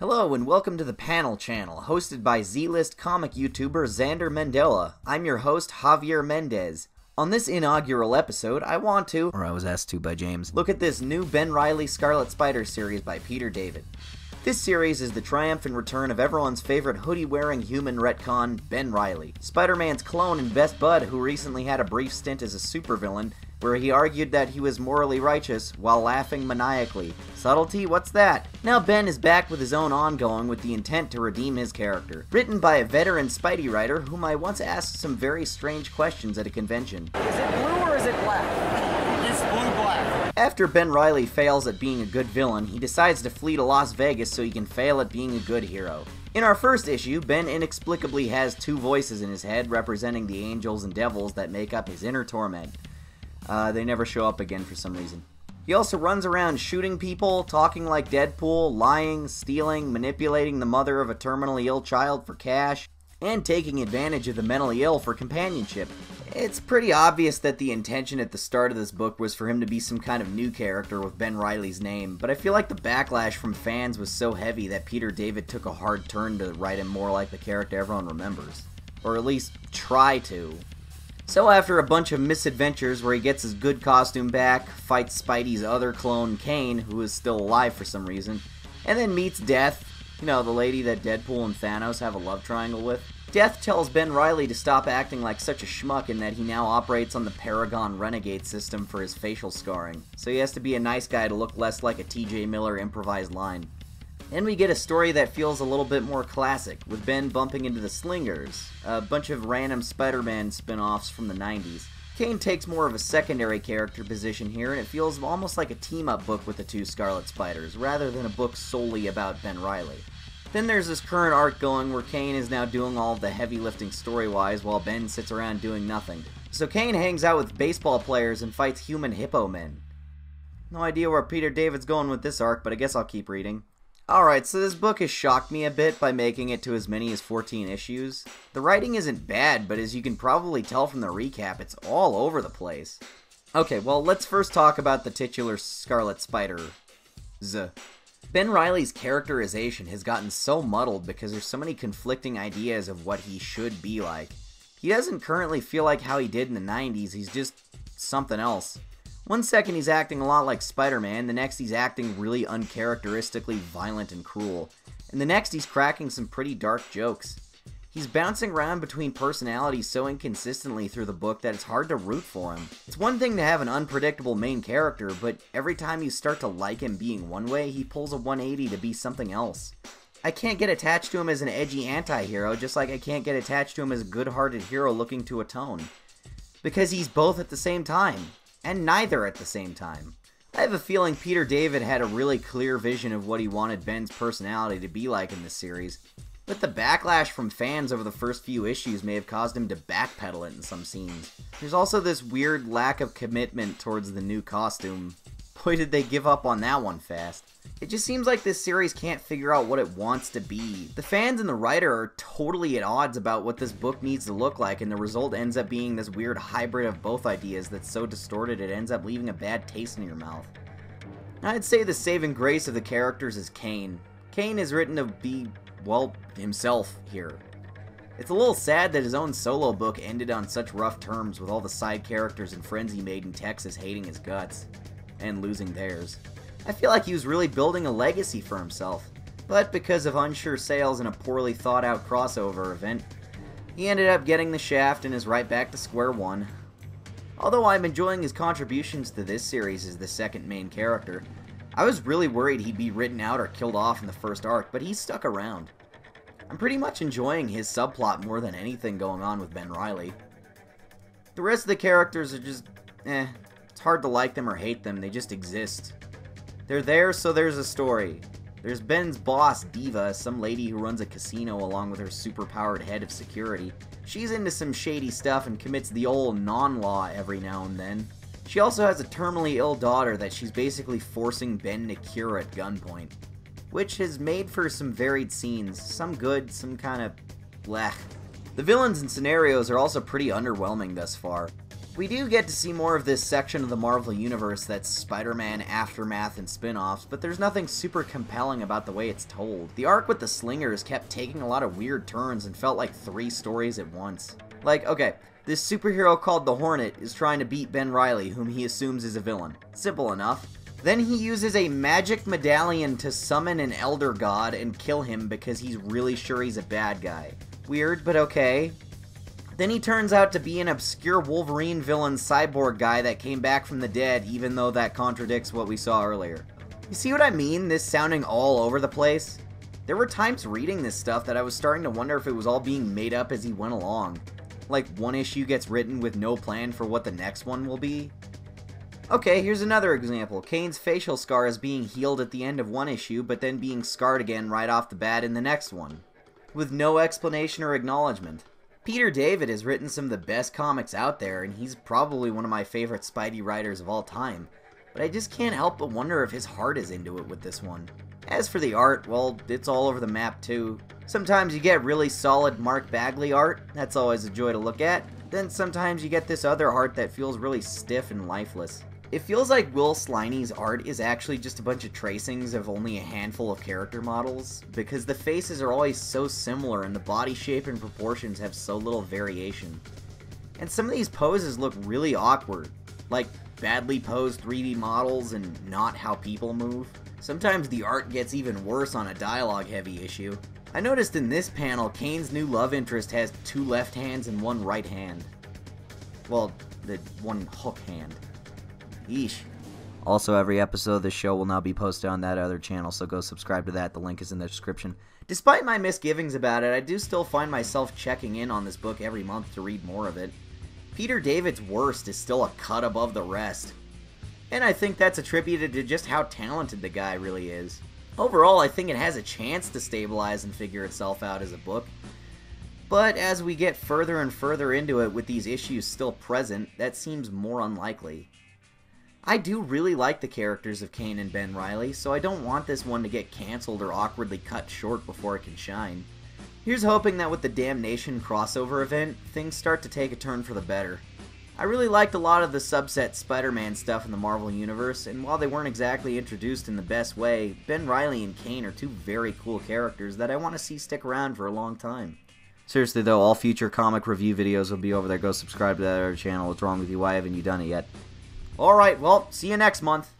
Hello and welcome to the Panel Channel, hosted by Z-list comic YouTuber Xander Mandela. I'm your host, Javier Mendez. On this inaugural episode, I want to, or I was asked to by James, look at this new Ben Reilly Scarlet Spider series by Peter David. This series is the triumphant return of everyone's favorite hoodie-wearing human retcon, Ben Reilly, Spider-Man's clone and best bud who recently had a brief stint as a supervillain where he argued that he was morally righteous while laughing maniacally. Subtlety? What's that? Now Ben is back with his own ongoing with the intent to redeem his character. Written by a veteran Spidey writer whom I once asked some very strange questions at a convention. Is it blue or is it black? It's blue-black. After Ben Reilly fails at being a good villain, he decides to flee to Las Vegas so he can fail at being a good hero. In our first issue, Ben inexplicably has two voices in his head representing the angels and devils that make up his inner torment. They never show up again for some reason. He also runs around shooting people, talking like Deadpool, lying, stealing, manipulating the mother of a terminally ill child for cash, and taking advantage of the mentally ill for companionship. It's pretty obvious that the intention at the start of this book was for him to be some kind of new character with Ben Reilly's name, but I feel like the backlash from fans was so heavy that Peter David took a hard turn to write him more like the character everyone remembers. Or at least try to. So after a bunch of misadventures where he gets his good costume back, fights Spidey's other clone, Kane, who is still alive for some reason, and then meets Death, you know, the lady that Deadpool and Thanos have a love triangle with. Death tells Ben Reilly to stop acting like such a schmuck and that he now operates on the Paragon Renegade system for his facial scarring, so he has to be a nice guy to look less like a TJ Miller improvised line. Then we get a story that feels a little bit more classic, with Ben bumping into the Slingers, a bunch of random Spider-Man spin-offs from the 90s. Kane takes more of a secondary character position here, and it feels almost like a team-up book with the two Scarlet Spiders, rather than a book solely about Ben Reilly. Then there's this current arc going where Kane is now doing all of the heavy lifting story-wise while Ben sits around doing nothing. So Kane hangs out with baseball players and fights human hippo men. No idea where Peter David's going with this arc, but I guess I'll keep reading. Alright, so this book has shocked me a bit by making it to as many as 14 issues. The writing isn't bad, but as you can probably tell from the recap, it's all over the place. Okay, well, let's first talk about the titular Scarlet Spider. Ben Reilly's characterization has gotten so muddled because there's so many conflicting ideas of what he should be like. He doesn't currently feel like how he did in the 90s, he's just something else. One second he's acting a lot like Spider-Man, the next he's acting really uncharacteristically violent and cruel, and the next he's cracking some pretty dark jokes. He's bouncing around between personalities so inconsistently through the book that it's hard to root for him. It's one thing to have an unpredictable main character, but every time you start to like him being one way, he pulls a 180 to be something else. I can't get attached to him as an edgy anti-hero, just like I can't get attached to him as a good-hearted hero looking to atone. Because he's both at the same time. And neither at the same time. I have a feeling Peter David had a really clear vision of what he wanted Ben's personality to be like in this series, but the backlash from fans over the first few issues may have caused him to backpedal it in some scenes. There's also this weird lack of commitment towards the new costume. Boy, did they give up on that one fast. It just seems like this series can't figure out what it wants to be. The fans and the writer are totally at odds about what this book needs to look like, and the result ends up being this weird hybrid of both ideas that's so distorted it ends up leaving a bad taste in your mouth. I'd say the saving grace of the characters is Kane. Kane is written to be, well, himself here. It's a little sad that his own solo book ended on such rough terms with all the side characters and friends he made in Texas hating his guts. And losing theirs. I feel like he was really building a legacy for himself, but because of unsure sales and a poorly thought out crossover event, he ended up getting the shaft and is right back to square one. Although I'm enjoying his contributions to this series as the second main character, I was really worried he'd be written out or killed off in the first arc, but he's stuck around. I'm pretty much enjoying his subplot more than anything going on with Ben Reilly. The rest of the characters are just, It's hard to like them or hate them, they just exist. They're there, so there's a story. There's Ben's boss, Diva, some lady who runs a casino along with her superpowered head of security. She's into some shady stuff and commits the old non-law every now and then. She also has a terminally ill daughter that she's basically forcing Ben to cure at gunpoint. Which has made for some varied scenes, some good, some kind of blech. The villains and scenarios are also pretty underwhelming thus far. We do get to see more of this section of the Marvel Universe that's Spider-Man, Aftermath, and spin-offs, but there's nothing super compelling about the way it's told. The arc with the Slingers kept taking a lot of weird turns and felt like 3 stories at once. Like, okay, this superhero called the Hornet is trying to beat Ben Reilly, whom he assumes is a villain. Simple enough. Then he uses a magic medallion to summon an elder god and kill him because he's really sure he's a bad guy. Weird, but okay. Then he turns out to be an obscure Wolverine villain cyborg guy that came back from the dead, even though that contradicts what we saw earlier. You see what I mean? This sounding all over the place? There were times reading this stuff that I was starting to wonder if it was all being made up as he went along. Like, one issue gets written with no plan for what the next one will be. Okay, here's another example. Kane's facial scar is being healed at the end of one issue, but then being scarred again right off the bat in the next one, with no explanation or acknowledgement. Peter David has written some of the best comics out there, and he's probably one of my favorite Spidey writers of all time, but I just can't help but wonder if his heart is into it with this one. As for the art, well, it's all over the map too. Sometimes you get really solid Mark Bagley art, that's always a joy to look at, then sometimes you get this other art that feels really stiff and lifeless. It feels like Will Sliney's art is actually just a bunch of tracings of only a handful of character models, because the faces are always so similar and the body shape and proportions have so little variation. And some of these poses look really awkward, like badly posed 3D models and not how people move. Sometimes the art gets even worse on a dialogue-heavy issue. I noticed in this panel, Kane's new love interest has 2 left hands and 1 right hand. Well, the 1 hook hand. Yeesh. Also, every episode of the show will now be posted on that other channel, so go subscribe to that. The link is in the description. Despite my misgivings about it, I do still find myself checking in on this book every month to read more of it. Peter David's worst is still a cut above the rest. And I think that's attributed to just how talented the guy really is. Overall, I think it has a chance to stabilize and figure itself out as a book. But as we get further and further into it with these issues still present, that seems more unlikely. I do really like the characters of Kane and Ben Reilly, so I don't want this one to get cancelled or awkwardly cut short before it can shine. Here's hoping that with the Damnation crossover event, things start to take a turn for the better. I really liked a lot of the subset Spider-Man stuff in the Marvel Universe, and while they weren't exactly introduced in the best way, Ben Reilly and Kane are 2 very cool characters that I want to see stick around for a long time. Seriously though, all future comic review videos will be over there. Go subscribe to that other channel. What's wrong with you? Why haven't you done it yet? Alright, well, see you next month.